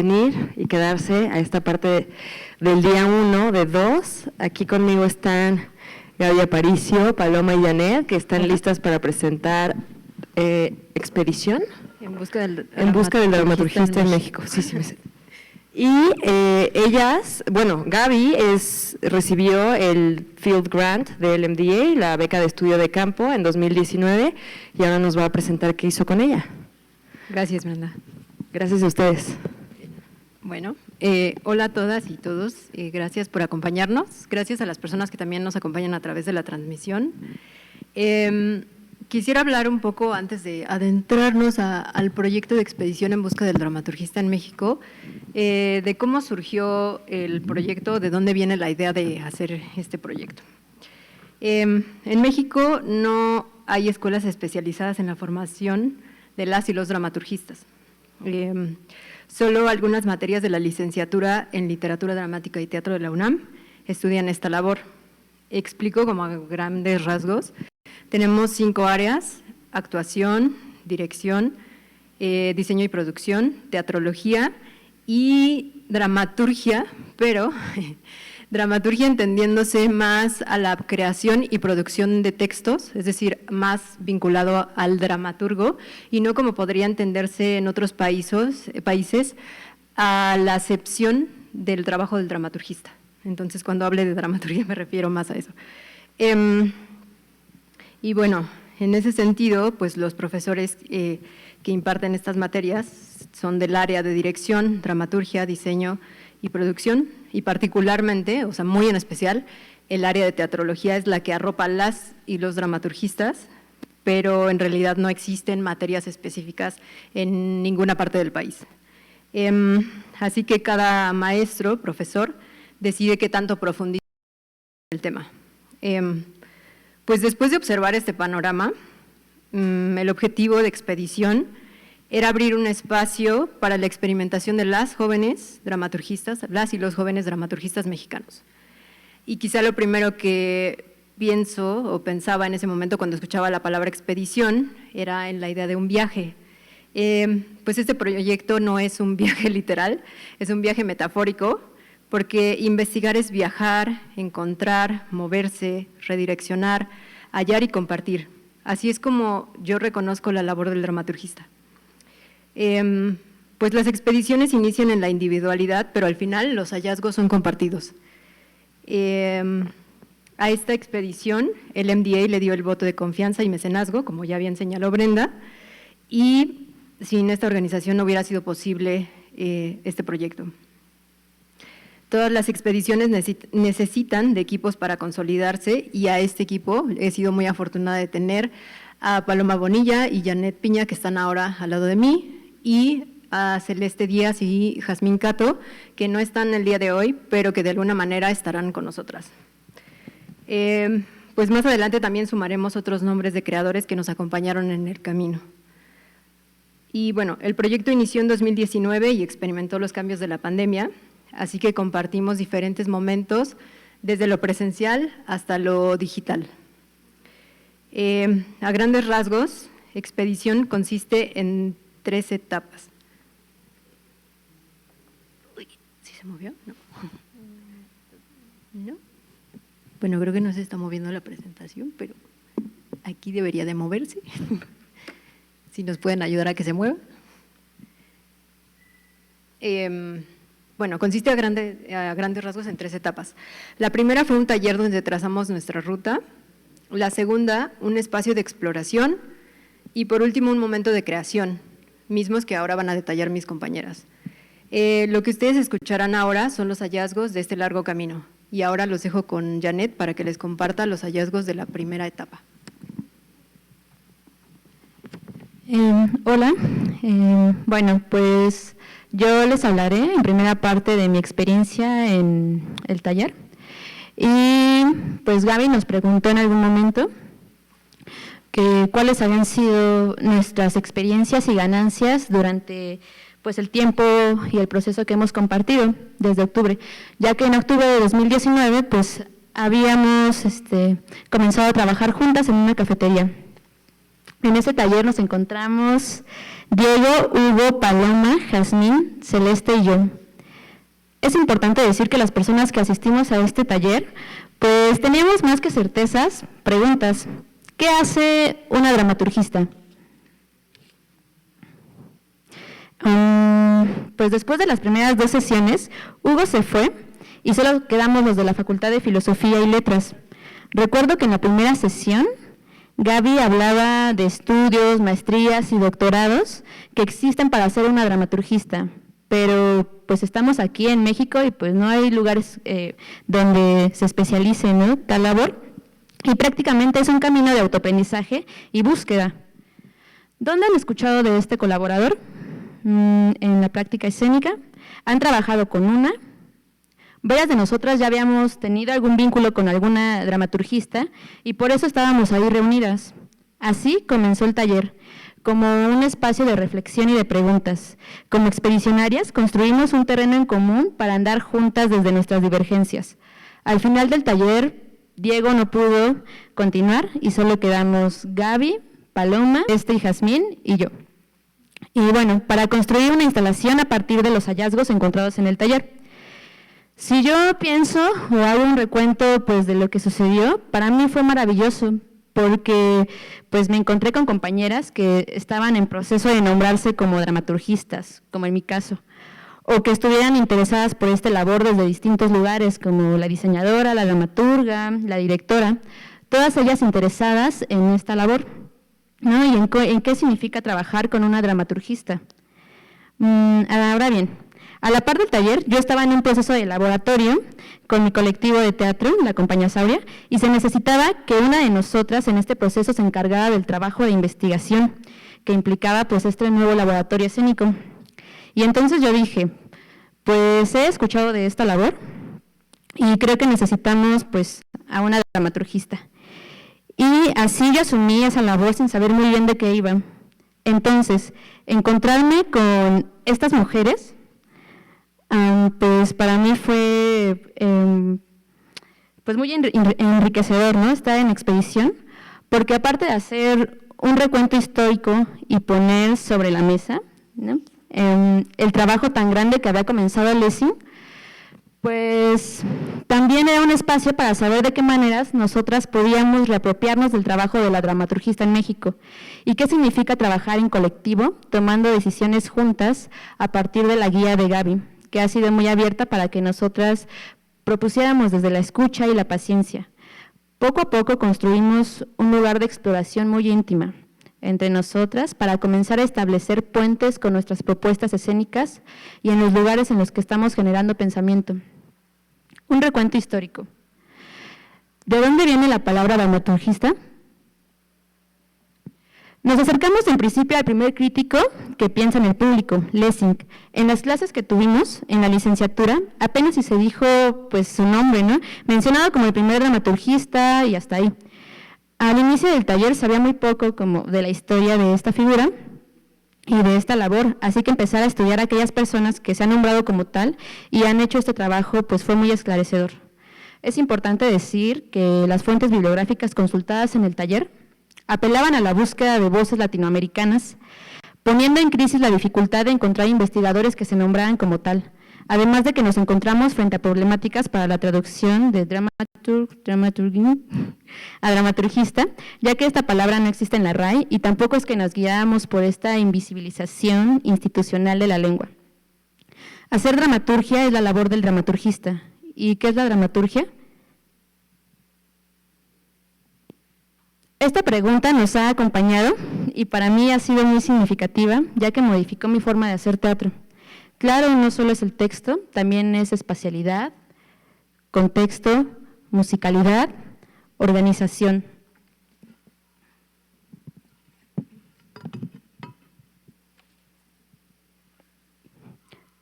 venir y quedarse a esta parte del día 1 de 2. Aquí conmigo están Gaby Aparicio, Paloma y Janet, que están listas para presentar Expedición en busca del dramaturgista en México. Sí, sí, y ellas, bueno, Gaby recibió el Field Grant del MDA, la beca de estudio de campo en 2019, y ahora nos va a presentar qué hizo con ella. Gracias, Brenda. Gracias a ustedes. Bueno, hola a todas y todos, gracias por acompañarnos, gracias a las personas que también nos acompañan a través de la transmisión. Quisiera hablar un poco, antes de adentrarnos al proyecto de Expedición en busca del dramaturgista en México, de cómo surgió el proyecto, de dónde viene la idea de hacer este proyecto. En México no hay escuelas especializadas en la formación de las y los dramaturgistas. Solo algunas materias de la licenciatura en Literatura Dramática y Teatro de la UNAM estudian esta labor. Explico como a grandes rasgos. Tenemos 5 áreas: actuación, dirección, diseño y producción, teatrología y dramaturgia, pero dramaturgia entendiéndose más a la creación y producción de textos, es decir, más vinculado al dramaturgo, y no como podría entenderse en otros países a la acepción del trabajo del dramaturgista. Entonces, cuando hable de dramaturgia me refiero más a eso. Y bueno, en ese sentido, pues los profesores que imparten estas materias son del área de dirección, dramaturgia, diseño y producción, y particularmente, o sea, muy en especial, el área de teatrología es la que arropa las y los dramaturgistas, pero en realidad no existen materias específicas en ninguna parte del país. Así que cada maestro, profesor, decide qué tanto profundizar en el tema. Pues después de observar este panorama, el objetivo de Expedición era abrir un espacio para la experimentación de las jóvenes dramaturgistas, las y los jóvenes dramaturgistas mexicanos. Y quizá lo primero que pienso o pensaba en ese momento cuando escuchaba la palabra expedición era en la idea de un viaje. Pues este proyecto no es un viaje literal, es un viaje metafórico, porque investigar es viajar, encontrar, moverse, redireccionar, hallar y compartir. Así es como yo reconozco la labor del dramaturgista. Pues las expediciones inician en la individualidad, pero al final los hallazgos son compartidos. A esta expedición el MDA le dio el voto de confianza y mecenazgo, como ya bien señaló Brenda, y sin esta organización no hubiera sido posible este proyecto. Todas las expediciones necesitan de equipos para consolidarse, y a este equipo he sido muy afortunada de tener a Paloma Bonilla y Janet Piña, que están ahora al lado de mí, y a Celeste Díaz y Jazmín Cato, que no están el día de hoy, pero que de alguna manera estarán con nosotras. Pues más adelante también sumaremos otros nombres de creadores que nos acompañaron en el camino. Y bueno, el proyecto inició en 2019 y experimentó los cambios de la pandemia, así que compartimos diferentes momentos desde lo presencial hasta lo digital. A grandes rasgos, Expedición consiste en 3 etapas. Uy, ¿sí se movió? No. ¿No? Bueno, creo que no se está moviendo la presentación, pero aquí debería de moverse. Si nos pueden ayudar a que se mueva. Bueno, consiste a grandes rasgos en 3 etapas. La primera fue un taller donde trazamos nuestra ruta. La segunda, un espacio de exploración. Y por último, un momento de creación, mismos que ahora van a detallar mis compañeras. Lo que ustedes escucharán ahora son los hallazgos de este largo camino. Y ahora los dejo con Janet para que les comparta los hallazgos de la primera etapa. Hola, bueno, pues yo les hablaré en primera parte de mi experiencia en el taller. Y pues Gaby nos preguntó en algún momento que cuáles habían sido nuestras experiencias y ganancias durante pues el tiempo y el proceso que hemos compartido desde octubre, ya que en octubre de 2019 pues habíamos comenzado a trabajar juntas en una cafetería. En ese taller nos encontramos Diego, Hugo, Paloma, Jazmín, Celeste y yo. Es importante decir que las personas que asistimos a este taller, pues teníamos más que certezas, preguntas. ¿Qué hace una dramaturgista? Pues después de las primeras 2 sesiones, Hugo se fue y solo quedamos los de la Facultad de Filosofía y Letras. Recuerdo que en la primera sesión, Gaby hablaba de estudios, maestrías y doctorados que existen para ser una dramaturgista, pero pues estamos aquí en México y pues no hay lugares donde se especialice, ¿no?, tal labor, y prácticamente es un camino de autoaprendizaje y búsqueda. ¿Dónde han escuchado de este colaborador? En la práctica escénica. ¿Han trabajado con una? Varias de nosotras ya habíamos tenido algún vínculo con alguna dramaturgista y por eso estábamos ahí reunidas. Así comenzó el taller, como un espacio de reflexión y de preguntas. Como expedicionarias construimos un terreno en común para andar juntas desde nuestras divergencias. Al final del taller, Diego no pudo continuar y solo quedamos Gaby, Paloma, y Jazmín y yo. Y bueno, para construir una instalación a partir de los hallazgos encontrados en el taller. Si yo pienso o hago un recuento pues, de lo que sucedió, para mí fue maravilloso, porque pues, me encontré con compañeras que estaban en proceso de nombrarse como dramaturgistas, como en mi caso, o que estuvieran interesadas por esta labor desde distintos lugares, como la diseñadora, la dramaturga, la directora, todas ellas interesadas en esta labor, ¿no? ¿Y en qué significa trabajar con una dramaturgista? Ahora bien, a la par del taller, yo estaba en un proceso de laboratorio con mi colectivo de teatro, la Compañía Sauria, y se necesitaba que una de nosotras en este proceso se encargara del trabajo de investigación que implicaba pues este nuevo laboratorio escénico. Y entonces yo dije, pues he escuchado de esta labor y creo que necesitamos pues a una dramaturgista. Y así yo asumí esa labor sin saber muy bien de qué iba. Entonces, encontrarme con estas mujeres, pues para mí fue pues muy enriquecedor, ¿no?, estar en expedición, porque aparte de hacer un recuento histórico y poner sobre la mesa, ¿no?, el trabajo tan grande que había comenzado Lessing, pues también era un espacio para saber de qué maneras nosotras podíamos reapropiarnos del trabajo de la dramaturgista en México y qué significa trabajar en colectivo, tomando decisiones juntas a partir de la guía de Gaby, que ha sido muy abierta para que nosotras propusiéramos desde la escucha y la paciencia. Poco a poco construimos un lugar de exploración muy íntima entre nosotras para comenzar a establecer puentes con nuestras propuestas escénicas y en los lugares en los que estamos generando pensamiento. Un recuento histórico. ¿De dónde viene la palabra dramaturgista? Nos acercamos en principio al primer crítico que piensa en el público, Lessing. En las clases que tuvimos en la licenciatura, apenas si se dijo pues, su nombre, ¿no?, mencionado como el primer dramaturgista y hasta ahí. Al inicio del taller sabía muy poco como de la historia de esta figura y de esta labor, así que empezar a estudiar a aquellas personas que se han nombrado como tal y han hecho este trabajo pues fue muy esclarecedor. Es importante decir que las fuentes bibliográficas consultadas en el taller apelaban a la búsqueda de voces latinoamericanas, poniendo en crisis la dificultad de encontrar investigadores que se nombraran como tal, además de que nos encontramos frente a problemáticas para la traducción de a dramaturgista, ya que esta palabra no existe en la RAE y tampoco es que nos guiáramos por esta invisibilización institucional de la lengua. Hacer dramaturgia es la labor del dramaturgista. ¿Y qué es la dramaturgia? Esta pregunta nos ha acompañado y para mí ha sido muy significativa, ya que modificó mi forma de hacer teatro. Claro, no solo es el texto, también es espacialidad, contexto, musicalidad, organización.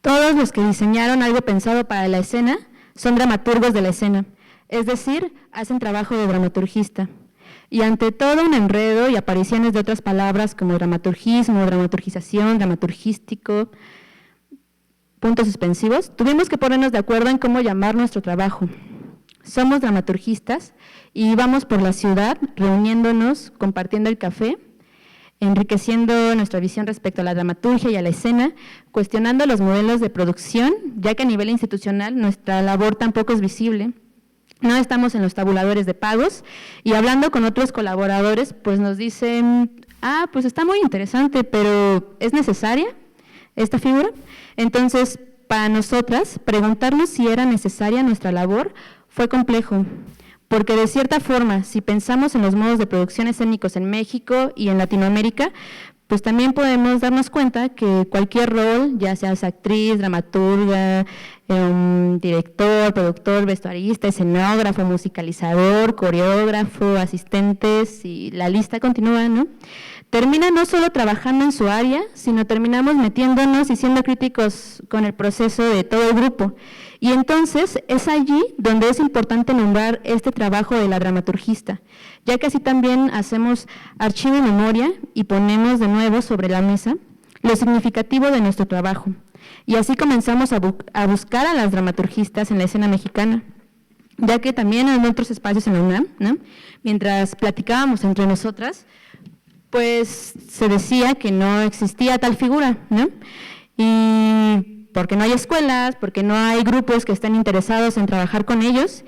Todos los que diseñaron algo pensado para la escena son dramaturgos de la escena, es decir, hacen trabajo de dramaturgista. Y ante todo un enredo y apariciones de otras palabras como dramaturgismo, dramaturgización, dramaturgístico, puntos suspensivos, tuvimos que ponernos de acuerdo en cómo llamar nuestro trabajo. Somos dramaturgistas y vamos por la ciudad reuniéndonos, compartiendo el café enriqueciendo nuestra visión respecto a la dramaturgia y a la escena, cuestionando los modelos de producción, ya que a nivel institucional nuestra labor tampoco es visible. No estamos en los tabuladores de pagos y hablando con otros colaboradores, pues nos dicen, pues está muy interesante, pero ¿es necesaria esta figura? Entonces, para nosotras, preguntarnos si era necesaria nuestra labor fue complejo, porque de cierta forma, si pensamos en los modos de producción escénicos en México y en Latinoamérica, pues también podemos darnos cuenta que cualquier rol, ya seas actriz, dramaturga, director, productor, vestuarista, escenógrafo, musicalizador, coreógrafo, asistentes, y la lista continúa, ¿no? Termina no solo trabajando en su área, sino terminamos metiéndonos y siendo críticos con el proceso de todo el grupo. Y entonces es allí donde es importante nombrar este trabajo de la dramaturgista, ya que así también hacemos archivo y memoria y ponemos de nuevo sobre la mesa lo significativo de nuestro trabajo. Y así comenzamos a buscar a las dramaturgistas en la escena mexicana, ya que también en otros espacios en la UNAM, ¿no? Mientras platicábamos entre nosotras, pues se decía que no existía tal figura, ¿no? Y porque no hay escuelas, porque no hay grupos que estén interesados en trabajar con ellos,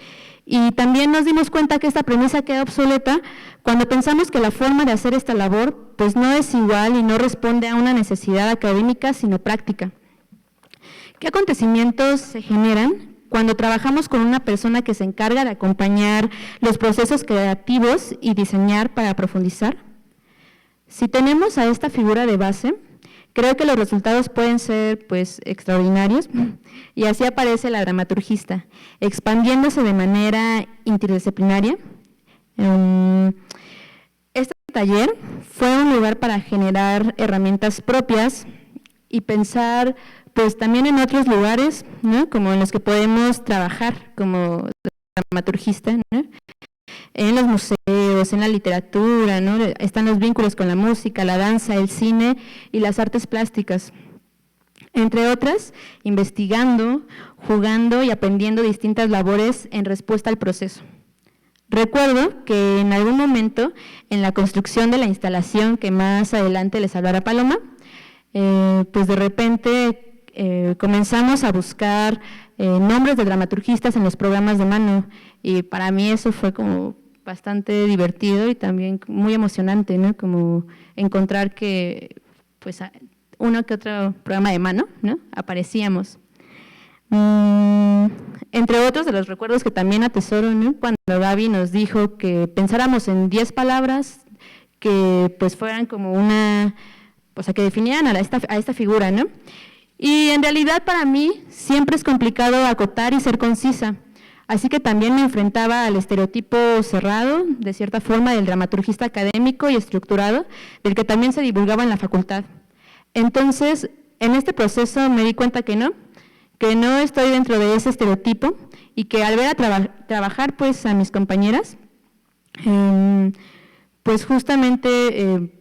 y también nos dimos cuenta que esta premisa queda obsoleta cuando pensamos que la forma de hacer esta labor pues no es igual y no responde a una necesidad académica, sino práctica. ¿Qué acontecimientos se generan cuando trabajamos con una persona que se encarga de acompañar los procesos creativos y diseñar para profundizar? Si tenemos a esta figura de base, creo que los resultados pueden ser pues extraordinarios, y así aparece la dramaturgista, expandiéndose de manera interdisciplinaria. Este taller fue un lugar para generar herramientas propias y pensar pues también en otros lugares, ¿no? Como en los que podemos trabajar como dramaturgista, ¿no? En los museos, en la literatura, ¿no? Están los vínculos con la música, la danza, el cine y las artes plásticas, entre otras, investigando, jugando y aprendiendo distintas labores en respuesta al proceso. Recuerdo que en algún momento, en la construcción de la instalación que más adelante les hablará Paloma, pues de repente comenzamos a buscar nombres de dramaturgistas en los programas de mano, y para mí eso fue como bastante divertido y también muy emocionante, ¿no? Como encontrar que pues uno que otro programa de mano, ¿no? Aparecíamos. Entre otros de los recuerdos que también atesoro, ¿no? Cuando Gaby nos dijo que pensáramos en 10 palabras que pues fueran como una, o sea, que definieran a esta figura, ¿no? Y en realidad para mí siempre es complicado acotar y ser concisa, así que también me enfrentaba al estereotipo cerrado, de cierta forma, del dramaturgista académico y estructurado, del que también se divulgaba en la facultad. Entonces, en este proceso me di cuenta que no estoy dentro de ese estereotipo, y que al ver a trabajar pues a mis compañeras, pues justamente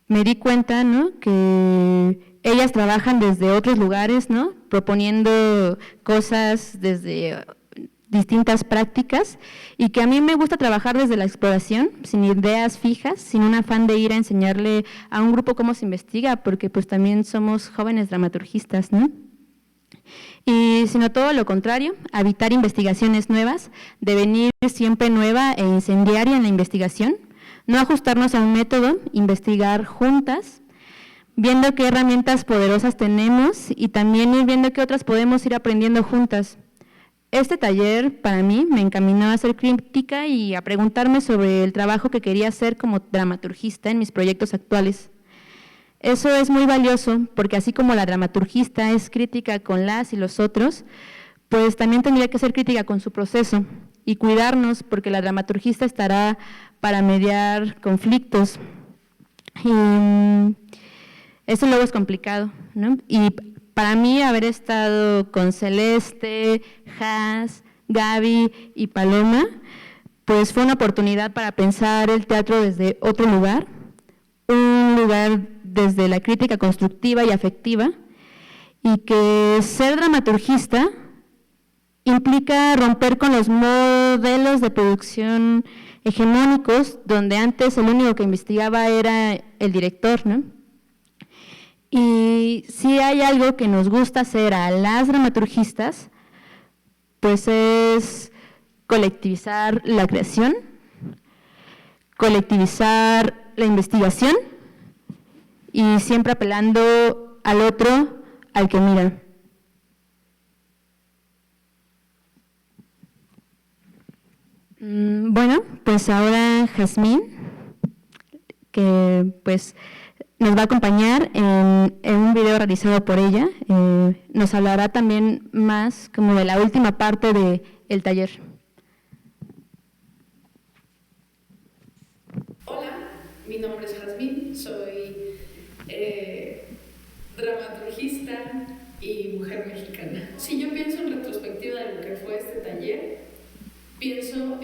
me di cuenta, ¿no? Que ellas trabajan desde otros lugares, ¿no? Proponiendo cosas desde distintas prácticas, y que a mí me gusta trabajar desde la exploración, sin ideas fijas, sin un afán de ir a enseñarle a un grupo cómo se investiga, porque pues también somos jóvenes dramaturgistas, ¿no? Y sino todo lo contrario, habitar investigaciones nuevas, devenir siempre nueva e incendiaria en la investigación, no ajustarnos a un método, investigar juntas, viendo qué herramientas poderosas tenemos y también ir viendo qué otras podemos ir aprendiendo juntas. Este taller para mí me encaminó a hacer crítica y a preguntarme sobre el trabajo que quería hacer como dramaturgista en mis proyectos actuales. Eso es muy valioso porque así como la dramaturgista es crítica con las y los otros, pues también tendría que ser crítica con su proceso y cuidarnos, porque la dramaturgista estará para mediar conflictos. Y eso luego es complicado, ¿no? Y para mí haber estado con Celeste, Has, Gaby y Paloma, pues fue una oportunidad para pensar el teatro desde otro lugar, un lugar desde la crítica constructiva y afectiva, y que ser dramaturgista implica romper con los modelos de producción hegemónicos, donde antes el único que investigaba era el director, ¿no? Y si hay algo que nos gusta hacer a las dramaturgistas, pues es colectivizar la creación, colectivizar la investigación y siempre apelando al otro, al que mira. Bueno, pues ahora Jazmín, que pues nos va a acompañar en un video realizado por ella, nos hablará también más como de la última parte del taller. Hola, mi nombre es Jazmín, soy dramaturgista y mujer mexicana. Si yo pienso en retrospectiva de lo que fue este taller, pienso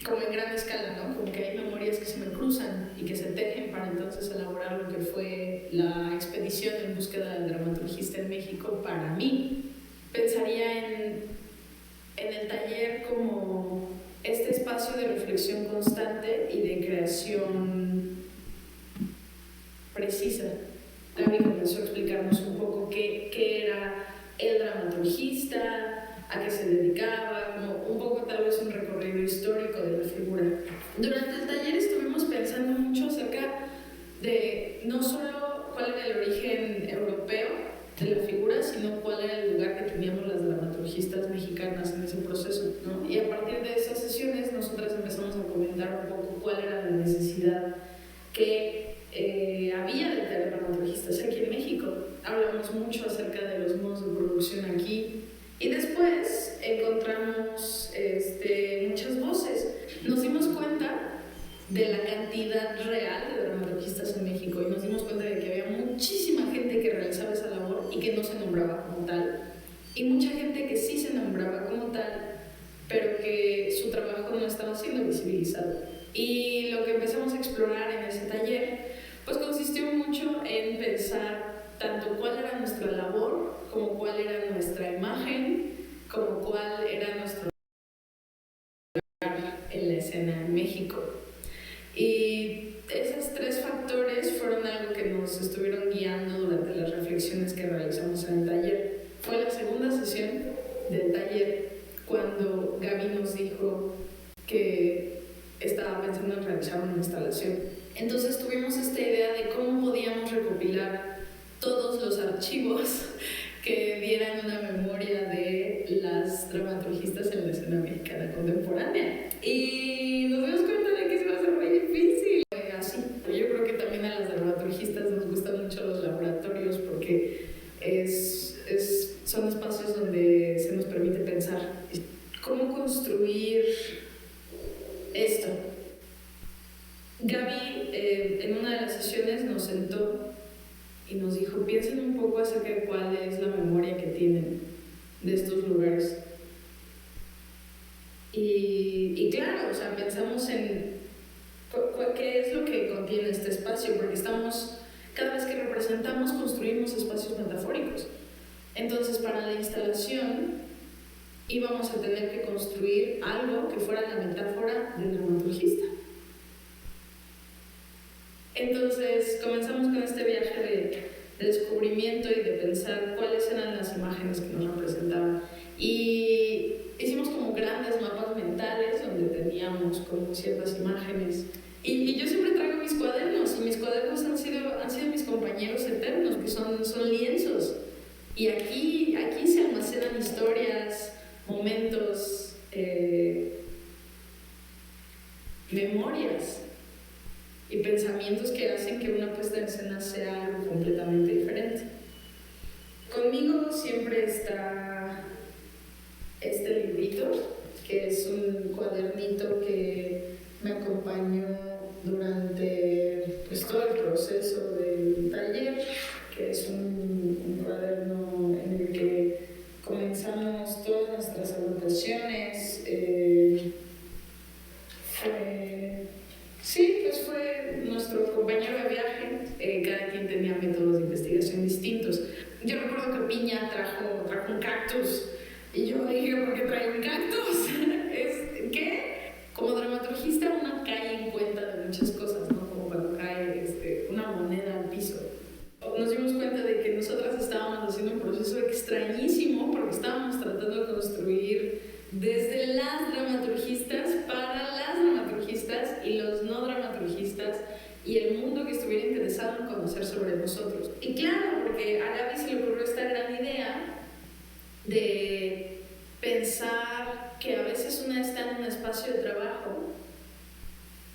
como en gran escala, ¿no? Como que hay memorias que se me cruzan y que se tejen para entonces elaborar lo que fue la expedición en búsqueda del dramaturgista en México para mí. Pensaría en el taller como este espacio de reflexión constante y de creación precisa. Gaby comenzó a explicarnos un poco qué era el dramaturgista, a qué se dedicaba, como un poco tal vez un recorrido histórico de la figura. Durante el taller estuvimos pensando mucho acerca de no solo cuál era el origen europeo de la figura, sino cuál era el lugar que teníamos las dramaturgistas mexicanas en ese proceso, ¿no? Y a partir de esas sesiones nosotras empezamos a comentar un poco cuál era la necesidad que había de tener dramaturgistas aquí en México. Hablamos mucho acerca de los modos de producción aquí y después encontramos muchas voces. Nos dimos cuenta de la cantidad real de dramaturgistas en México y nos dimos cuenta de que había muchísima gente que realizaba esa labor y que no se nombraba como tal, y mucha gente que sí se nombraba como tal, pero que su trabajo no estaba siendo visibilizado. Y lo que empezamos a explorar en ese taller pues consistió mucho en pensar tanto cuál era nuestra labor, como cuál era nuestra imagen, como cuál era nuestro lugar en la escena en México. Y esos tres factores fueron algo que nos estuvieron guiando durante las reflexiones que realizamos en el taller. Fue la segunda sesión del taller cuando Gaby nos dijo que estaba pensando en realizar una instalación. Entonces tuvimos esta idea de cómo podíamos recopilar todos los archivos que dieran una memoria de las dramaturgistas en la escena mexicana contemporánea. Y nos dimos cuenta de que eso iba a ser muy difícil. Así, yo creo que también a las dramaturgistas nos gustan mucho los laboratorios porque son espacios donde se nos permite pensar cómo construir esto. Gaby en una de las sesiones nos sentó y nos dijo, piensen un poco acerca de cuál es la memoria que tienen de estos lugares. Y claro, o sea, pensamos en qué es lo que contiene este espacio, porque cada vez que representamos, construimos espacios metafóricos. Entonces, para la instalación, íbamos a tener que construir algo que fuera la metáfora del dramaturgista. Entonces comenzamos con este viaje de descubrimiento y de pensar cuáles eran las imágenes que nos representaban. Y hicimos como grandes mapas mentales donde teníamos como ciertas imágenes. Y yo siempre traigo mis cuadernos, y mis cuadernos han sido mis compañeros eternos, que son lienzos. Y aquí se almacenan historias, momentos, memorias y pensamientos que hacen que una puesta en escena sea algo completamente diferente. Conmigo siempre está este librito, que es un cuadernito que me acompañó durante todo el proceso del taller, que es un cuaderno en el que comenzamos todas nuestras anotaciones. Fue nuestro compañero de viaje. Cada quien tenía métodos de investigación distintos. Yo recuerdo que piña trajo un cactus. Y yo dije, ¿por qué trae un cactus? ¿Qué? Como dramaturgista uno cae en cuenta de muchas cosas, ¿no? Como cuando cae una moneda al piso. Nos dimos cuenta de que nosotras estábamos haciendo un proceso extrañísimo porque estábamos tratando de construir desde las dramaturgistas para las dramaturgistas y los no dramaturgistas y el mundo que estuviera interesado en conocer sobre nosotros. Y claro, porque a Gaby se le ocurrió esta gran idea de pensar que a veces una está en un espacio de trabajo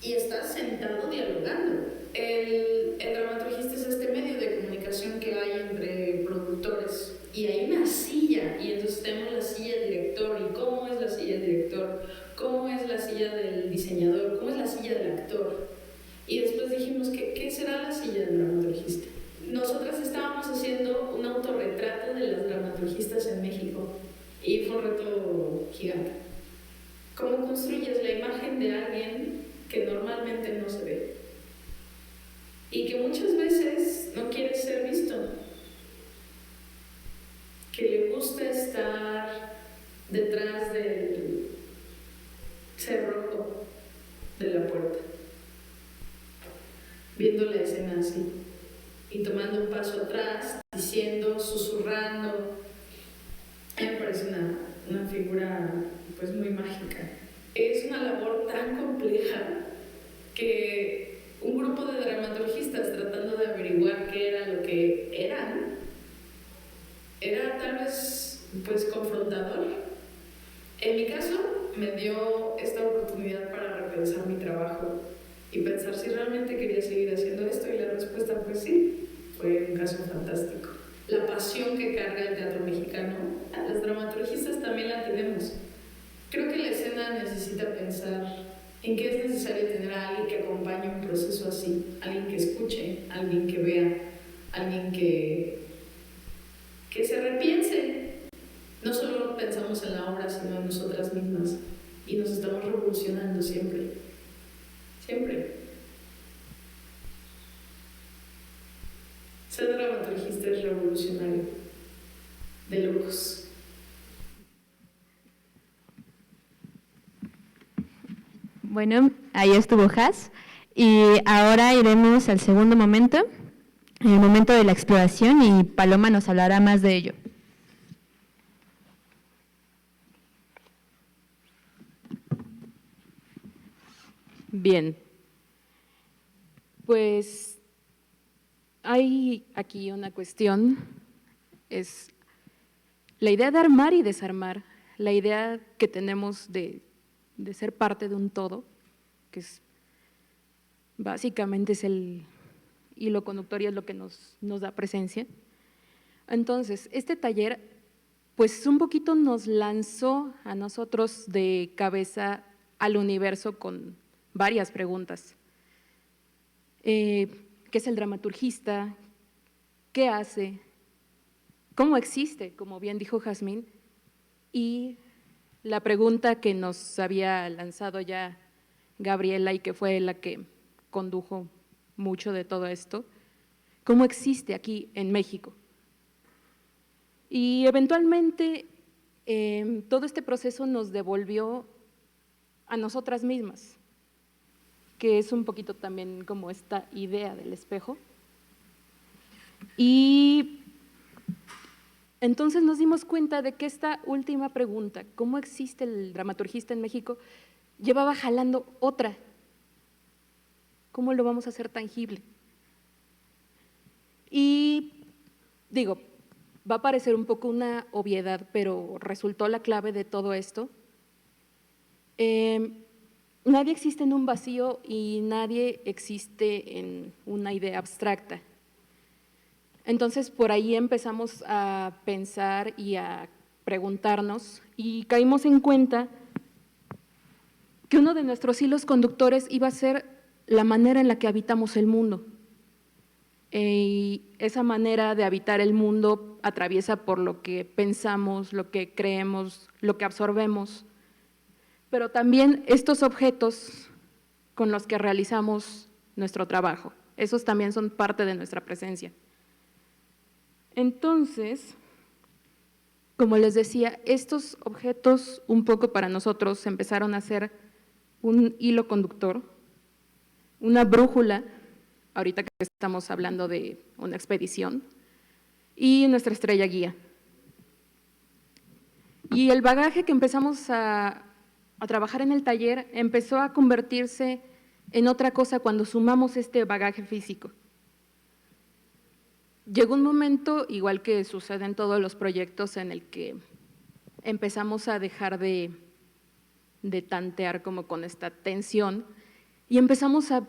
y está sentado dialogando. El dramaturgista es este medio de comunicación que hay entre productores y hay una silla y entonces tenemos la silla del director y cómo es la silla del director, cómo es la silla del diseñador, cómo es la silla del actor. Y después dijimos, ¿qué será la silla del dramaturgista? Nosotras estábamos haciendo un autorretrato de las dramaturgistas en México y fue un reto gigante. ¿Cómo construyes la imagen de alguien que normalmente no se ve? Y que muchas veces no quiere ser visto, que le gusta estar detrás del cerrojo de la puerta, viendo la escena así y tomando un paso atrás, diciendo, susurrando. A mí me parece una figura pues muy mágica. Es una labor tan compleja que un grupo de dramaturgistas tratando de averiguar qué era lo que eran, era tal vez pues confrontador. En mi caso me dio esta oportunidad para repensar mi trabajo y pensar si realmente quería seguir haciendo esto, y la respuesta fue sí. Fue un caso fantástico. La pasión que carga el teatro mexicano, las dramaturgistas también la tenemos. Creo que la escena necesita pensar en qué es necesario tener a alguien que acompañe un proceso así, alguien que escuche, alguien que vea, alguien que se repiense. No solo pensamos en la obra, sino en nosotras mismas, y nos estamos revolucionando siempre, siempre. Ser dramaturgista es revolucionario, de locos. Bueno, ahí estuvo Has, y ahora iremos al segundo momento, el momento de la exploración, y Paloma nos hablará más de ello. Bien, pues hay aquí una cuestión, es la idea de armar y desarmar, la idea que tenemos de ser parte de un todo, que es básicamente es el hilo conductor y es lo que nos da presencia. Entonces, este taller, pues un poquito nos lanzó a nosotros de cabeza al universo con varias preguntas. ¿Qué es el dramaturgista? ¿Qué hace? ¿Cómo existe? Como bien dijo Jazmín. Y la pregunta que nos había lanzado ya Gabriela y que fue la que condujo mucho de todo esto, ¿cómo existe aquí en México? Y eventualmente todo este proceso nos devolvió a nosotras mismas, que es un poquito también como esta idea del espejo. Y entonces nos dimos cuenta de que esta última pregunta, ¿cómo existe el dramaturgista en México?, llevaba jalando otra. ¿Cómo lo vamos a hacer tangible? Y digo, va a parecer un poco una obviedad, pero resultó la clave de todo esto. Nadie existe en un vacío y nadie existe en una idea abstracta. Entonces, por ahí empezamos a pensar y a preguntarnos y caímos en cuenta que uno de nuestros hilos conductores iba a ser la manera en la que habitamos el mundo. Y esa manera de habitar el mundo atraviesa por lo que pensamos, lo que creemos, lo que absorbemos, pero también estos objetos con los que realizamos nuestro trabajo. Esos también son parte de nuestra presencia. Entonces, como les decía, estos objetos un poco para nosotros empezaron a ser un hilo conductor, una brújula, ahorita que estamos hablando de una expedición, y nuestra estrella guía. Y el bagaje que empezamos a trabajar en el taller empezó a convertirse en otra cosa cuando sumamos este bagaje físico. Llegó un momento, igual que sucede en todos los proyectos, en el que empezamos a dejar de tantear como con esta tensión y empezamos a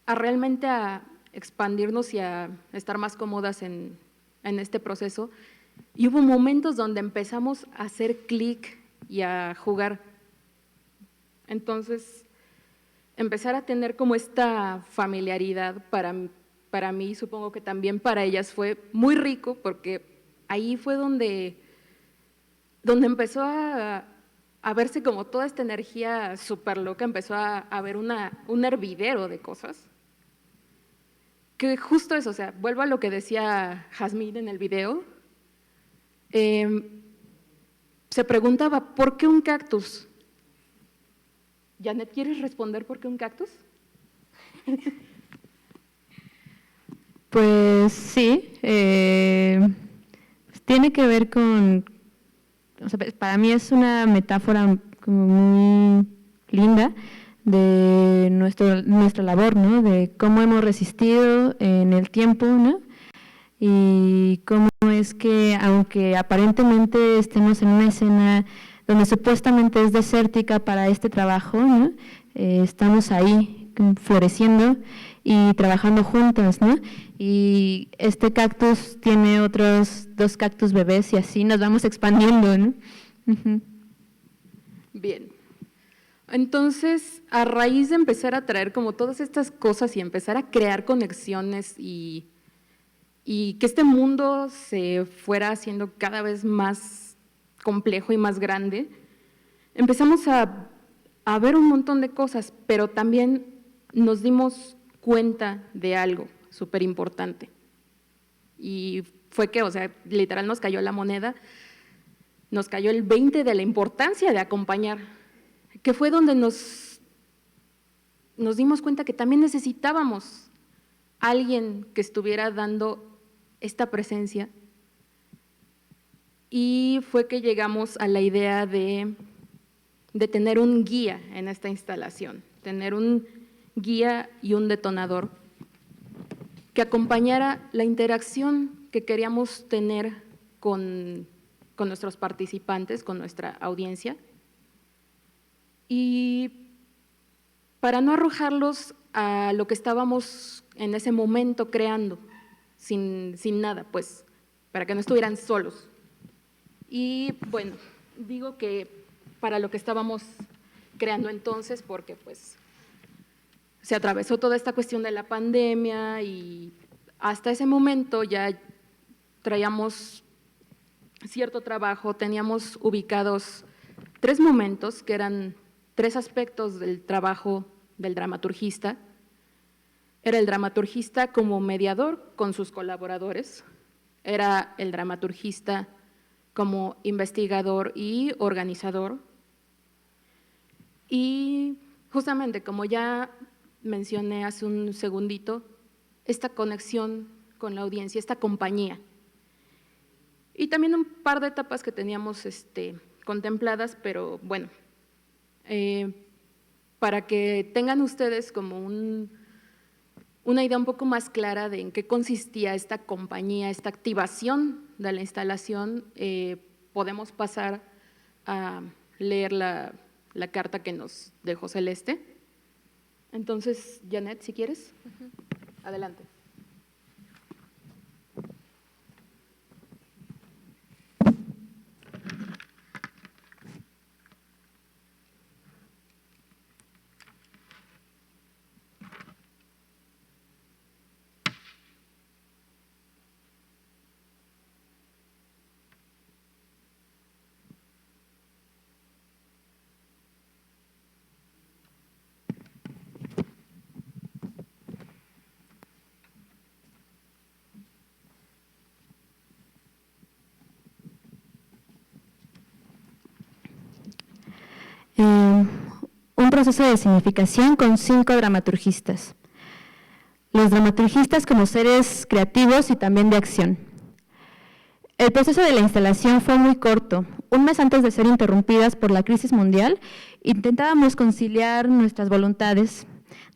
realmente a expandirnos y a estar más cómodas en este proceso. Y hubo momentos donde empezamos a hacer clic y a jugar. Entonces, empezar a tener como esta familiaridad para mí, supongo que también para ellas fue muy rico, porque ahí fue donde empezó a verse como toda esta energía súper loca, empezó a ver un hervidero de cosas. Que justo eso, o sea, vuelvo a lo que decía Jazmín en el video, se preguntaba, ¿por qué un cactus? Janet, ¿quieres responder por qué un cactus? Pues sí, tiene que ver con, o sea, para mí es una metáfora como muy linda de nuestra labor, ¿no? De cómo hemos resistido en el tiempo, ¿no? Y cómo es que, aunque aparentemente estemos en una escena donde supuestamente es desértica para este trabajo, ¿no? Estamos ahí floreciendo y trabajando juntas, ¿no? Y este cactus tiene otros 2 cactus bebés y así nos vamos expandiendo, ¿no? Uh-huh. Bien. Entonces, a raíz de empezar a traer como todas estas cosas y empezar a crear conexiones y que este mundo se fuera haciendo cada vez más complejo y más grande, empezamos a ver un montón de cosas, pero también nos dimos cuenta de algo súper importante. Y fue que, o sea, literal nos cayó la moneda, nos cayó el 20 de la importancia de acompañar, que fue donde nos dimos cuenta que también necesitábamos alguien que estuviera dando esta presencia. Y fue que llegamos a la idea de tener un guía en esta instalación, tener un guía y un detonador que acompañara la interacción que queríamos tener con nuestros participantes, con nuestra audiencia, y para no arrojarlos a lo que estábamos en ese momento creando, sin nada, pues, para que no estuvieran solos. Y bueno, digo que para lo que estábamos creando entonces, porque pues se atravesó toda esta cuestión de la pandemia y hasta ese momento ya traíamos cierto trabajo, teníamos ubicados 3 momentos que eran 3 aspectos del trabajo del dramaturgista. Era el dramaturgista como mediador con sus colaboradores, era el dramaturgista como investigador y organizador. Y justamente, como ya mencioné hace un segundito, esta conexión con la audiencia, esta compañía. Y también un par de etapas que teníamos contempladas, pero bueno, para que tengan ustedes como una idea un poco más clara de en qué consistía esta compañía, esta activación de la instalación, podemos pasar a leer la carta que nos dejó Celeste. Entonces, Janet, si quieres, adelante. un proceso de escenificación con 5 dramaturgistas. Los dramaturgistas como seres creativos y también de acción. El proceso de la instalación fue muy corto. Un mes antes de ser interrumpidas por la crisis mundial, intentábamos conciliar nuestras voluntades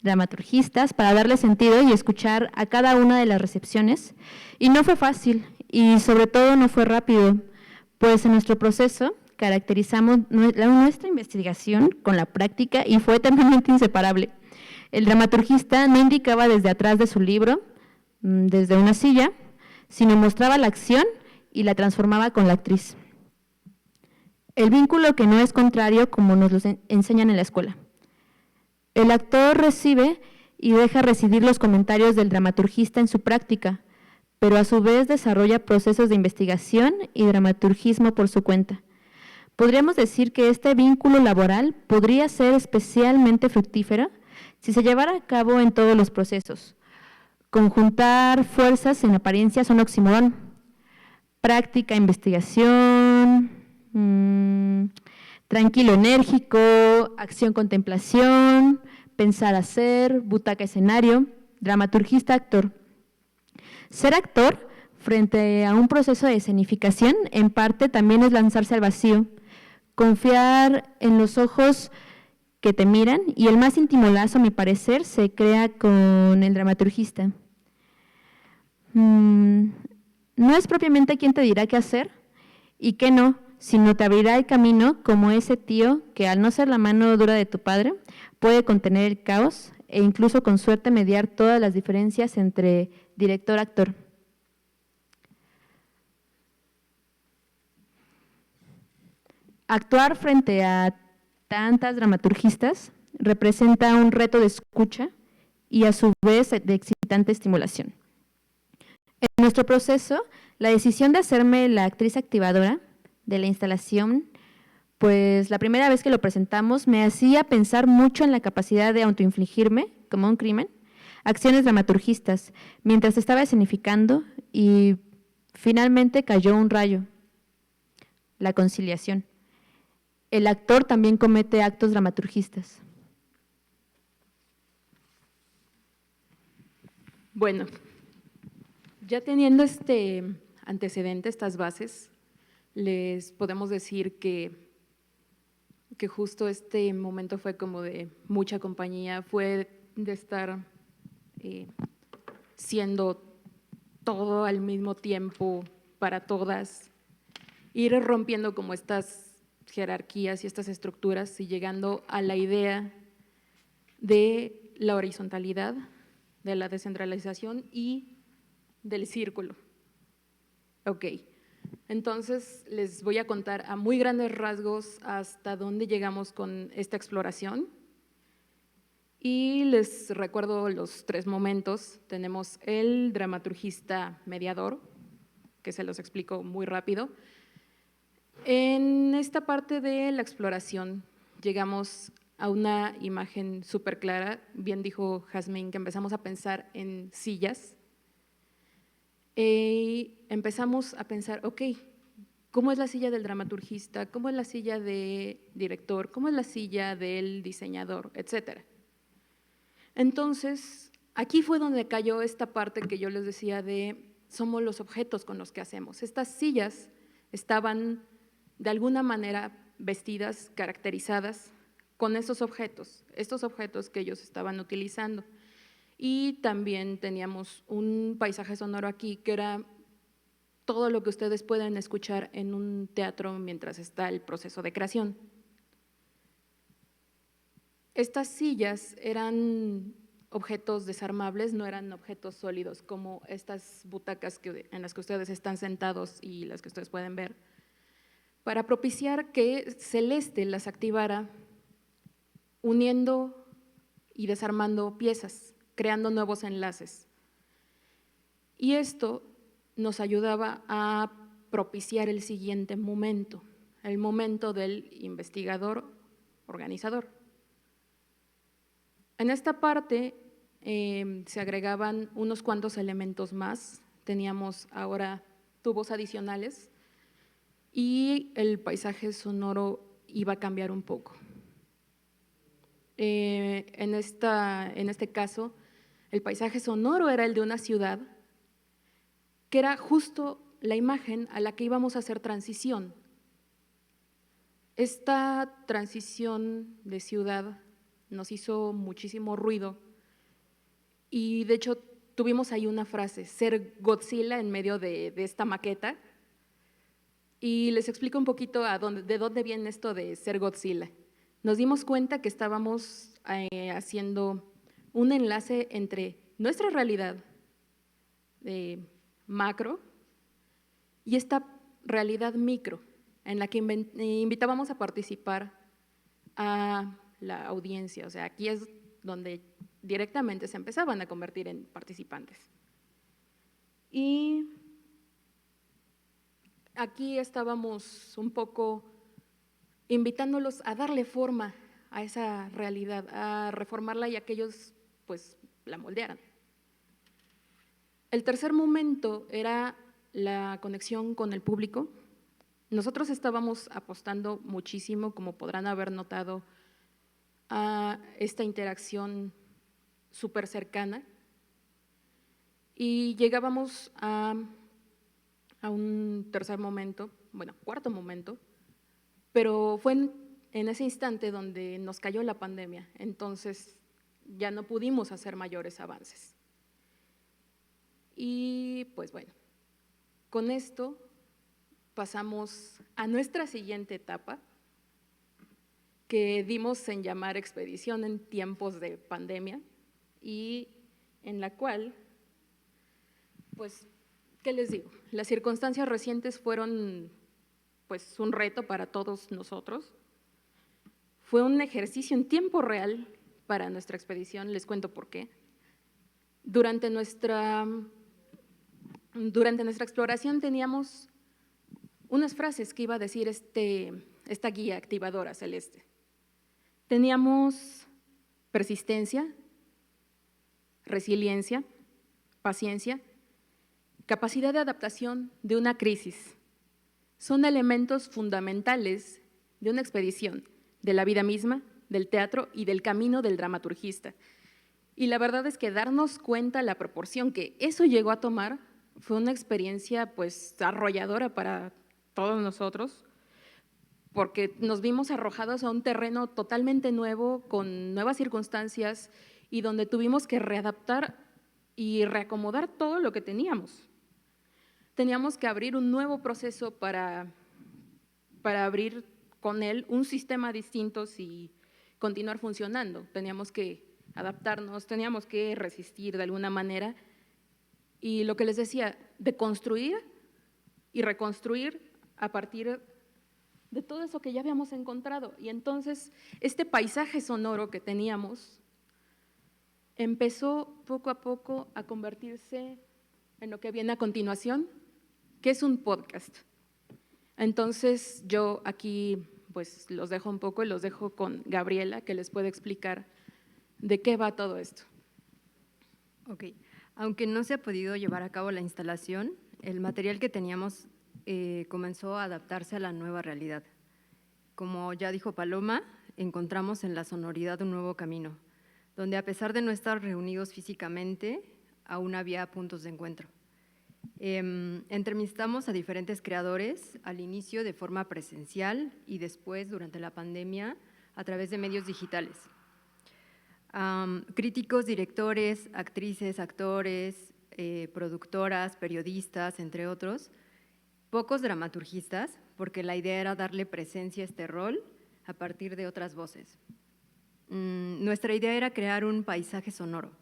dramaturgistas para darle sentido y escuchar a cada una de las recepciones. Y no fue fácil, y sobre todo no fue rápido, pues en nuestro proceso caracterizamos nuestra investigación con la práctica y fue eternamente inseparable. El dramaturgista no indicaba desde atrás de su libro, desde una silla, sino mostraba la acción y la transformaba con la actriz. El vínculo que no es contrario como nos lo enseñan en la escuela. El actor recibe y deja residir los comentarios del dramaturgista en su práctica, pero a su vez desarrolla procesos de investigación y dramaturgismo por su cuenta. Podríamos decir que este vínculo laboral podría ser especialmente fructífero si se llevara a cabo en todos los procesos. Conjuntar fuerzas en apariencia son oxímoron. Práctica, investigación, tranquilo, enérgico, acción, contemplación, pensar, hacer, butaca, escenario, dramaturgista, actor. Ser actor frente a un proceso de escenificación, en parte también es lanzarse al vacío, confiar en los ojos que te miran, y el más íntimo lazo, a mi parecer, se crea con el dramaturgista. No es propiamente quien te dirá qué hacer y qué no, sino te abrirá el camino como ese tío que, al no ser la mano dura de tu padre, puede contener el caos e incluso con suerte mediar todas las diferencias entre director-actor. Actuar frente a tantas dramaturgistas representa un reto de escucha y a su vez de excitante estimulación. En nuestro proceso, la decisión de hacerme la actriz activadora de la instalación, pues la primera vez que lo presentamos me hacía pensar mucho en la capacidad de autoinfligirme, como un crimen, acciones dramaturgistas, mientras estaba escenificando, y finalmente cayó un rayo, la conciliación. El actor también comete actos dramaturgistas. Bueno, ya teniendo este antecedente, estas bases, les podemos decir que justo este momento fue como de mucha compañía, fue de estar siendo todo al mismo tiempo para todas, ir rompiendo como estas jerarquías y estas estructuras y llegando a la idea de la horizontalidad, de la descentralización y del círculo. Ok, entonces les voy a contar a muy grandes rasgos hasta dónde llegamos con esta exploración y les recuerdo los 3 momentos. Tenemos el dramaturgista mediador, que se los explico muy rápido. En esta parte de la exploración llegamos a una imagen súper clara. Bien dijo Jazmín que empezamos a pensar en sillas. Empezamos a pensar, ok, ¿cómo es la silla del dramaturgista? ¿Cómo es la silla del director? ¿Cómo es la silla del diseñador? Etcétera. Entonces, aquí fue donde cayó esta parte que yo les decía de somos los objetos con los que hacemos. Estas sillas estaban de alguna manera vestidas, caracterizadas con esos objetos, estos objetos que ellos estaban utilizando. Y también teníamos un paisaje sonoro aquí que era todo lo que ustedes pueden escuchar en un teatro mientras está el proceso de creación. Estas sillas eran objetos desarmables, no eran objetos sólidos como estas butacas en las que ustedes están sentados y las que ustedes pueden ver, para propiciar que Celeste las activara uniendo y desarmando piezas, creando nuevos enlaces. Y esto nos ayudaba a propiciar el siguiente momento, el momento del investigador organizador. En esta parte se agregaban unos cuantos elementos más, teníamos ahora tubos adicionales y el paisaje sonoro iba a cambiar un poco. en este caso, el paisaje sonoro era el de una ciudad, que era justo la imagen a la que íbamos a hacer transición. Esta transición de ciudad nos hizo muchísimo ruido y de hecho tuvimos ahí una frase, ser Godzilla en medio de esta maqueta. Y les explico un poquito de dónde viene esto de ser Godzilla. Nos dimos cuenta que estábamos haciendo un enlace entre nuestra realidad macro y esta realidad micro, en la que invitábamos a participar a la audiencia. O sea, aquí es donde directamente se empezaban a convertir en participantes. Y aquí estábamos un poco invitándolos a darle forma a esa realidad, a reformarla y a que ellos pues la moldearan. El tercer momento era la conexión con el público. Nosotros estábamos apostando muchísimo, como podrán haber notado, a esta interacción súper cercana y llegábamos a un tercer momento, bueno, cuarto momento, pero fue en ese instante donde nos cayó la pandemia, entonces ya no pudimos hacer mayores avances. Y pues bueno, con esto pasamos a nuestra siguiente etapa, que dimos en llamar expedición en tiempos de pandemia y en la cual, pues, ¿qué les digo? Las circunstancias recientes fueron pues un reto para todos nosotros. Fue un ejercicio en tiempo real para nuestra expedición, les cuento por qué. Durante nuestra exploración teníamos unas frases que iba a decir esta guía activadora celeste. Teníamos persistencia, resiliencia, paciencia, capacidad de adaptación de una crisis. Son elementos fundamentales de una expedición, de la vida misma, del teatro y del camino del dramaturgista. Y la verdad es que darnos cuenta la proporción que eso llegó a tomar fue una experiencia pues arrolladora para todos nosotros, porque nos vimos arrojados a un terreno totalmente nuevo, con nuevas circunstancias y donde tuvimos que readaptar y reacomodar todo lo que teníamos. Teníamos que abrir un nuevo proceso para abrir con él un sistema distinto y continuar funcionando. Teníamos que adaptarnos, teníamos que resistir de alguna manera. Y lo que les decía, de construir y reconstruir a partir de todo eso que ya habíamos encontrado. Y entonces este paisaje sonoro que teníamos empezó poco a poco a convertirse en lo que viene a continuación, que es un podcast. Entonces yo aquí pues los dejo un poco y los dejo con Gabriela, que les puede explicar de qué va todo esto. Ok, aunque no se ha podido llevar a cabo la instalación, el material que teníamos comenzó a adaptarse a la nueva realidad. Como ya dijo Paloma, encontramos en la sonoridad un nuevo camino, donde a pesar de no estar reunidos físicamente, aún había puntos de encuentro. Entrevistamos a diferentes creadores al inicio de forma presencial y después, durante la pandemia, a través de medios digitales. Críticos, directores, actrices, actores, productoras, periodistas, entre otros. Pocos dramaturgistas, porque la idea era darle presencia a este rol a partir de otras voces. Nuestra idea era crear un paisaje sonoro,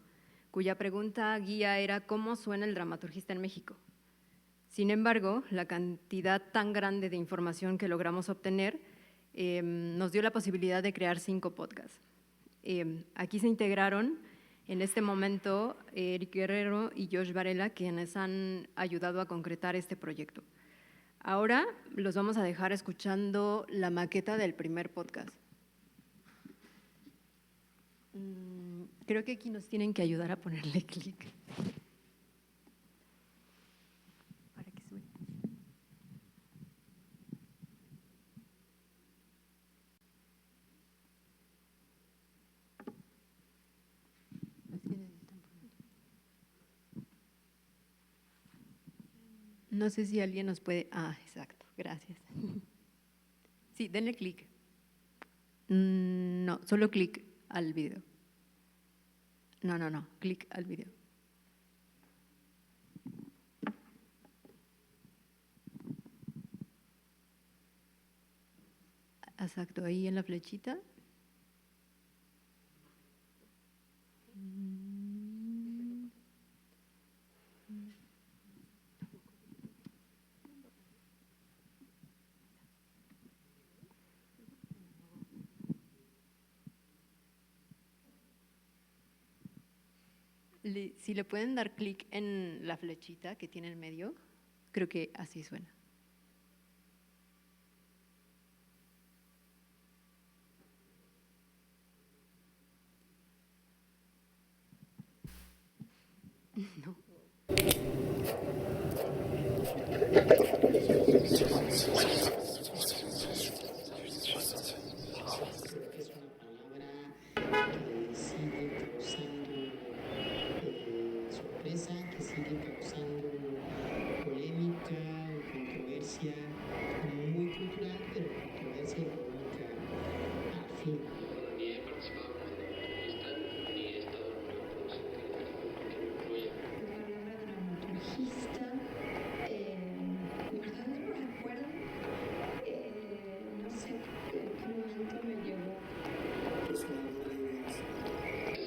cuya pregunta guía era ¿cómo suena el dramaturgista en México? Sin embargo, la cantidad tan grande de información que logramos obtener nos dio la posibilidad de crear 5 podcasts. Aquí se integraron en este momento Eric Guerrero y Josh Varela, quienes han ayudado a concretar este proyecto. Ahora los vamos a dejar escuchando la maqueta del primer podcast. Creo que aquí nos tienen que ayudar a ponerle clic. Para que suene. No sé si alguien nos puede… exacto, gracias. Sí, denle clic. No, solo clic al video. No, clic al video. Exacto, ahí en la flechita. Si le pueden dar clic en la flechita que tiene en medio, creo que así suena. No. Que sigue causando polémica, controversia, muy cultural, pero controversia y polémica al fin. Ni he participado como dramaturgista, ni he estado en un proceso que me incluya. La palabra dramaturgista, la verdad no lo recuerdo, no sé en qué momento me llegó.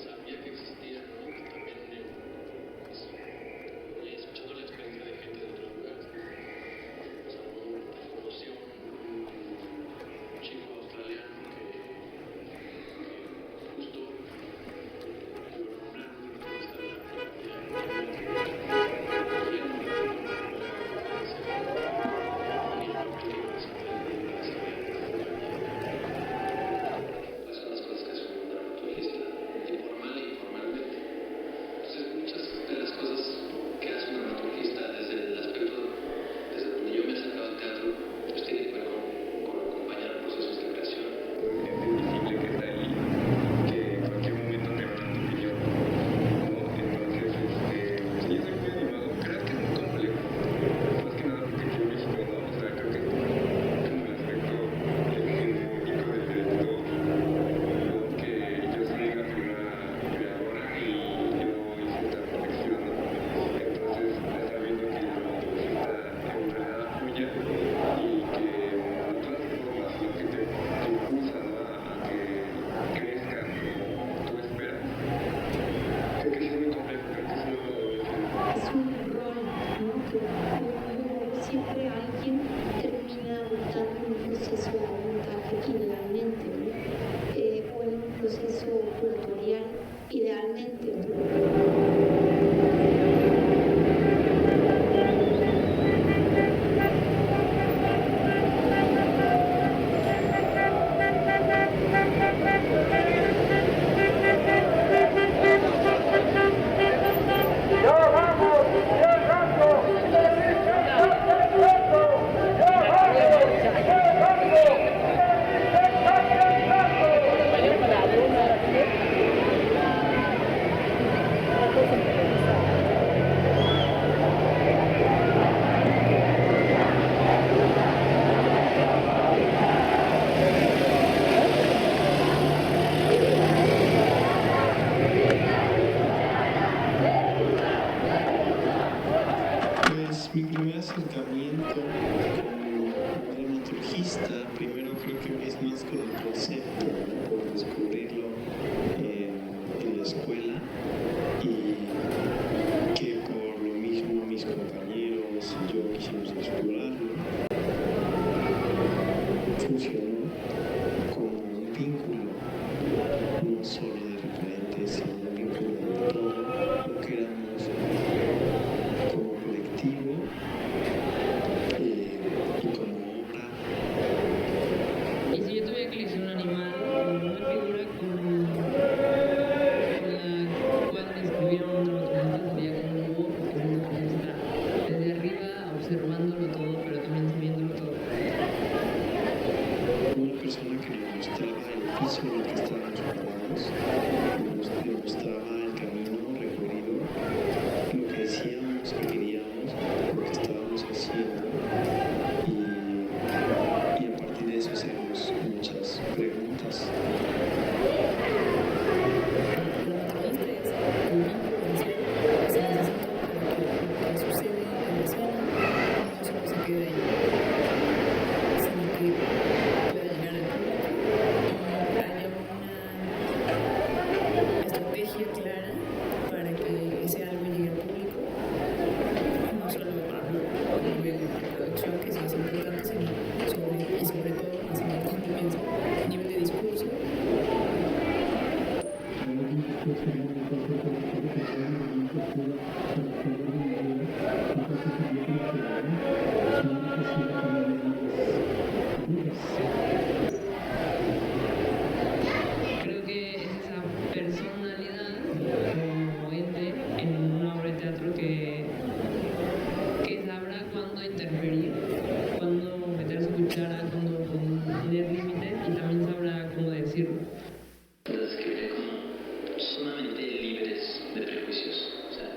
Sabía que existía, ¿no? También escuchando la experiencia de gente de otros lugares. O sea, conocí a un chico australiano que justo mi primer acercamiento como dramaturgista, primero creo que es más con el concepto, por descubrirlo en la escuela y que por lo mismo mis compañeros y yo quisimos explorarlo. Funcionó como un vínculo, no solo de referentes, sino un vínculo de todo lo que éramos como colectivo y como obra. Y si yo tuviera que elegir un animal, una figura con la cual describir a un dramaturgista sería como un búho, porque es una que está desde arriba observándolo todo, pero también viéndolo todo. Una persona que nos mostraba el piso en el que estábamos parados, nos mostraba el camino recorrido, lo que decíamos que queríamos, lo que estábamos haciendo. poner límites y también sabrá cómo decirlo. Las describiré como sumamente libres de prejuicios, o sea,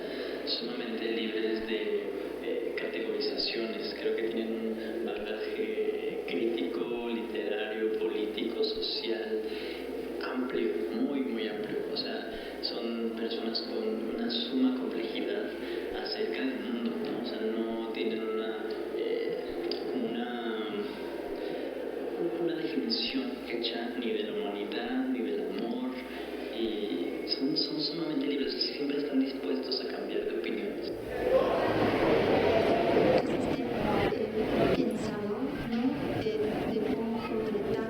sumamente libres de categorizaciones. Creo que tienen un bagaje crítico, literario, político, social, amplio, muy, muy amplio. O sea, son personas con una suma complejidad acerca del mundo, ¿no? O sea, no tienen una definición hecha ni de la humanidad, ni del amor, y son sumamente libres, siempre están dispuestos a cambiar de opiniones. Pensado, ¿no? De cómo completar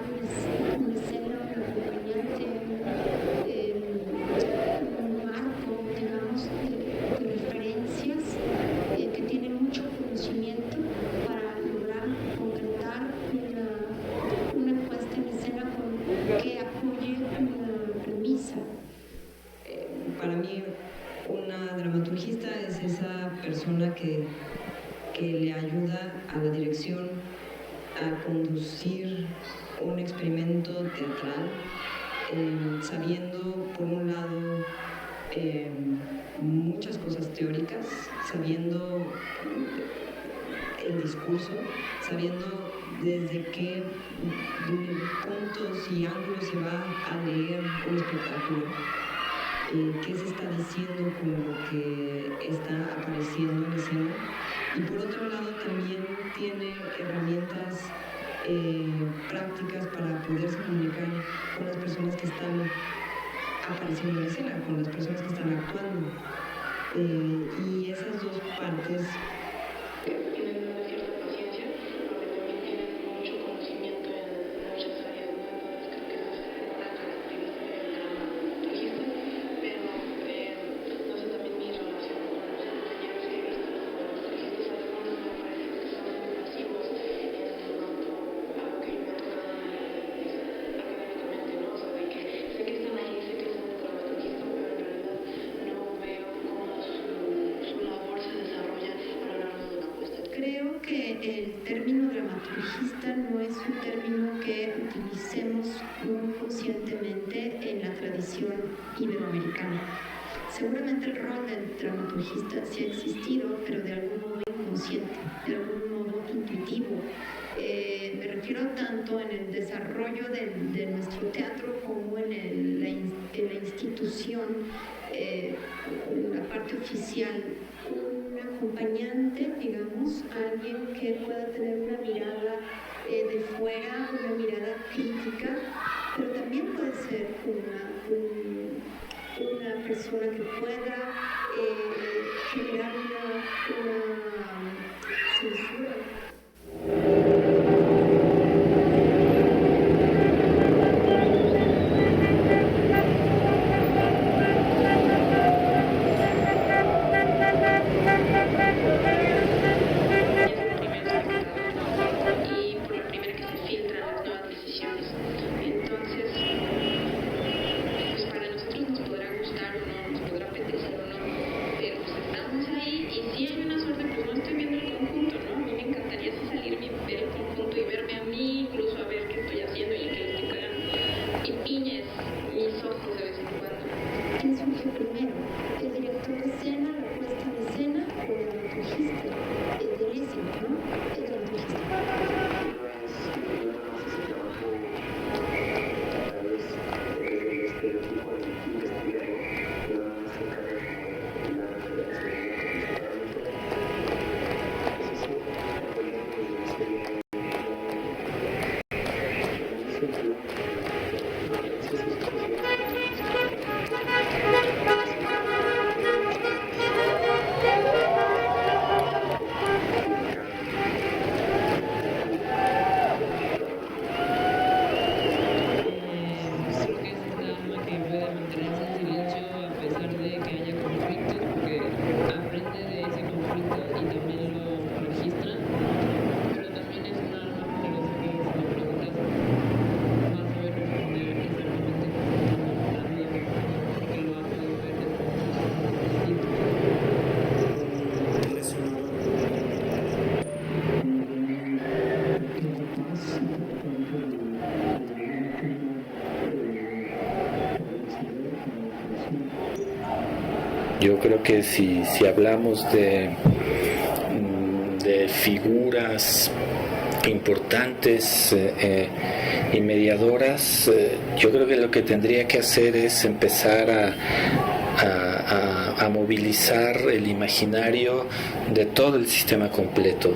una escena, un acompañante, un marco, digamos, de referencias que tiene mucho conocimiento para lograr concretar una puesta en escena que apoye una premisa. Para mí, una dramaturgista es esa persona que le ayuda a la dirección a conducir un experimento teatral, sabiendo, por un lado, muchas cosas teóricas, sabiendo el discurso, sabiendo desde qué puntos y ángulos se va a leer un espectáculo, qué se está diciendo con lo que está apareciendo en escena. Y por otro lado también tiene herramientas prácticas para poderse comunicar con las personas que están apareciendo en escena, con las personas que están actuando. Y esas dos partes tienen una cierta paciencia, porque también tienen mucho conocimiento en muchas áreas, ¿no? Entonces creo que esa es una característica del dramaturgista, pero no sé, también mi relación con los compañeros que he visto, los dramaturgistas, algunos me parece que son muy pasivos en cuanto a lo que me ha tocado analizar académicamente, ¿no? O sea, de que sé que están ahí, sé que son dramaturgistas, pero en realidad no veo cómo su labor se desarrolla a lo largo de una puesta. Creo que el término dramaturgista no es un término que utilicemos muy conscientemente en la tradición iberoamericana. Seguramente el rol del dramaturgista sí ha existido, pero de algún modo inconsciente, de algún modo intuitivo. Me refiero tanto en el desarrollo de nuestro teatro como en la institución, en la parte oficial. Un acompañante, digamos, alguien que pueda tener una mirada de fuera, una mirada crítica, pero también puede ser una persona que pueda generar una censura. Y por la primera que se filtran las nuevas decisiones. Entonces, pues para nosotros nos podrá gustar o no, nos podrá apetecer o no, pero pues estamos ahí y si hay una suerte, pues no estoy viendo el conjunto, ¿no? A mí me encantaría así salirme y ver el conjunto y verme a mí, incluso a ver qué estoy haciendo y en qué estoy cagando. Y piñes mis ojos de vez en cuando. ¿Quién surge primero? ¿El director de escena, la puesta en escena o el dramaturgista? El director, ¿no? El dramaturgista. Creo que es esta alma que puede mantenerse en silencio a pesar de que haya conflictos, porque aprende de ese conflicto y también lo registra, pero también es una alma poderosa que si me preguntas vas a ver Yo creo que si hablamos de figuras importantes y mediadoras, yo creo que lo que tendría que hacer es empezar a movilizar el imaginario de todo el sistema completo.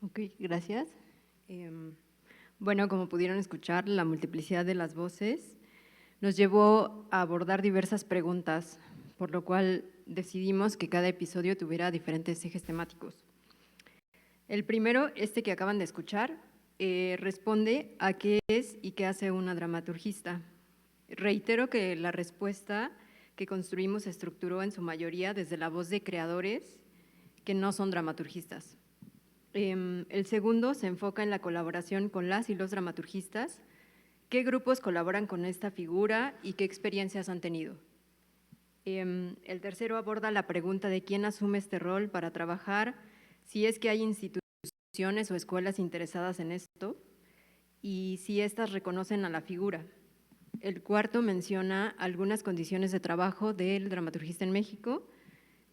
Ok, gracias. Bueno, como pudieron escuchar, la multiplicidad de las voces nos llevó a abordar diversas preguntas, por lo cual decidimos que cada episodio tuviera diferentes ejes temáticos. El primero, que acaban de escuchar, responde a qué es y qué hace una dramaturgista. Reitero que la respuesta que construimos se estructuró en su mayoría desde la voz de creadores que no son dramaturgistas. El segundo se enfoca en la colaboración con las y los dramaturgistas, qué grupos colaboran con esta figura y qué experiencias han tenido. El tercero aborda la pregunta de quién asume este rol para trabajar, si es que hay instituciones o escuelas interesadas en esto y si éstas reconocen a la figura. El cuarto menciona algunas condiciones de trabajo del dramaturgista en México,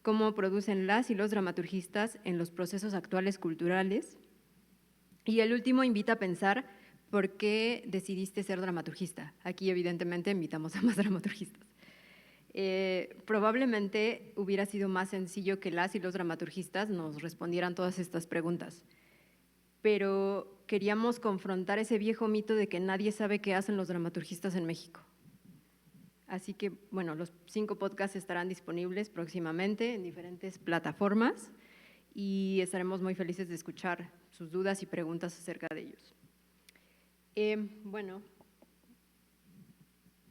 cómo producen las y los dramaturgistas en los procesos actuales culturales. Y el último invita a pensar por qué decidiste ser dramaturgista. Aquí evidentemente invitamos a más dramaturgistas. Probablemente hubiera sido más sencillo que las y los dramaturgistas nos respondieran todas estas preguntas, pero queríamos confrontar ese viejo mito de que nadie sabe qué hacen los dramaturgistas en México. Así que, bueno, los 5 podcasts estarán disponibles próximamente en diferentes plataformas y estaremos muy felices de escuchar sus dudas y preguntas acerca de ellos. Bueno,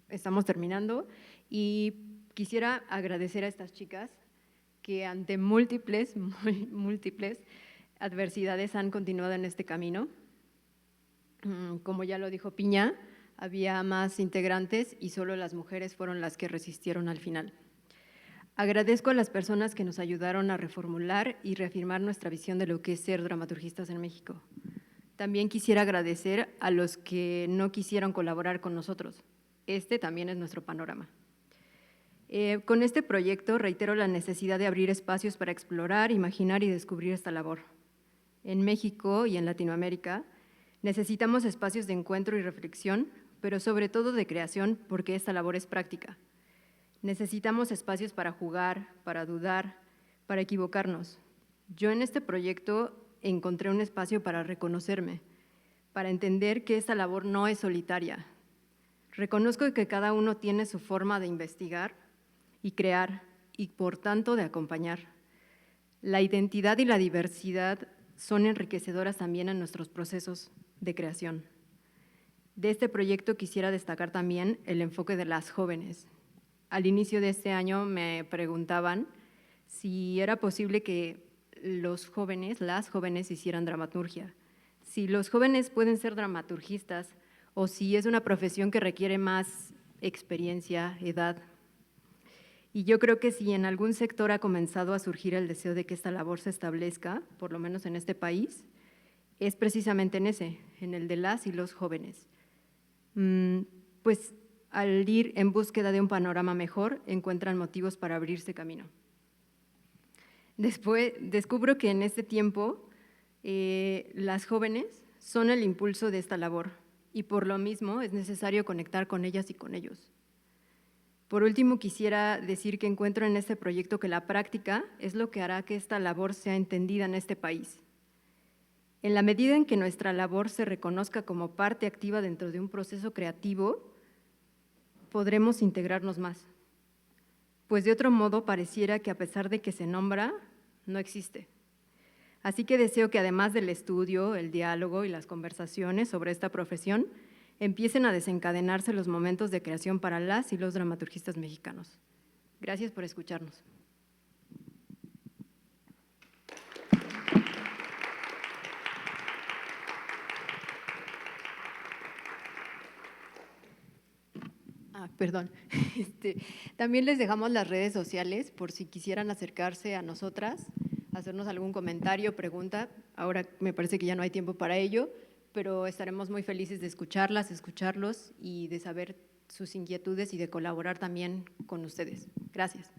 estamos terminando y quisiera agradecer a estas chicas que ante múltiples adversidades han continuado en este camino. Como ya lo dijo Piña, había más integrantes y solo las mujeres fueron las que resistieron al final. Agradezco a las personas que nos ayudaron a reformular y reafirmar nuestra visión de lo que es ser dramaturgistas en México. También quisiera agradecer a los que no quisieron colaborar con nosotros. Este también es nuestro panorama. Con este proyecto reitero la necesidad de abrir espacios para explorar, imaginar y descubrir esta labor. En México y en Latinoamérica necesitamos espacios de encuentro y reflexión, pero sobre todo de creación, porque esta labor es práctica. Necesitamos espacios para jugar, para dudar, para equivocarnos. Yo en este proyecto encontré un espacio para reconocerme, para entender que esta labor no es solitaria. Reconozco que cada uno tiene su forma de investigar y crear y por tanto de acompañar. La identidad y la diversidad son enriquecedoras también en nuestros procesos de creación. De este proyecto quisiera destacar también el enfoque de las jóvenes. Al inicio de este año me preguntaban si era posible que las jóvenes hicieran dramaturgia, si los jóvenes pueden ser dramaturgistas o si es una profesión que requiere más experiencia, edad. Y yo creo que si en algún sector ha comenzado a surgir el deseo de que esta labor se establezca, por lo menos en este país, es precisamente en el de las y los jóvenes. Pues al ir en búsqueda de un panorama mejor, encuentran motivos para abrirse camino. Después descubro que en este tiempo las jóvenes son el impulso de esta labor y por lo mismo es necesario conectar con ellas y con ellos. Por último, quisiera decir que encuentro en este proyecto que la práctica es lo que hará que esta labor sea entendida en este país. En la medida en que nuestra labor se reconozca como parte activa dentro de un proceso creativo, podremos integrarnos más. Pues de otro modo pareciera que a pesar de que se nombra, no existe. Así que deseo que además del estudio, el diálogo y las conversaciones sobre esta profesión, empiecen a desencadenarse los momentos de creación para las y los dramaturgistas mexicanos. Gracias por escucharnos. Perdón. También les dejamos las redes sociales por si quisieran acercarse a nosotras hacernos algún comentario, pregunta. Ahora me parece que ya no hay tiempo para ello, pero estaremos muy felices de escucharlos y de saber sus inquietudes y de colaborar también con ustedes. Gracias.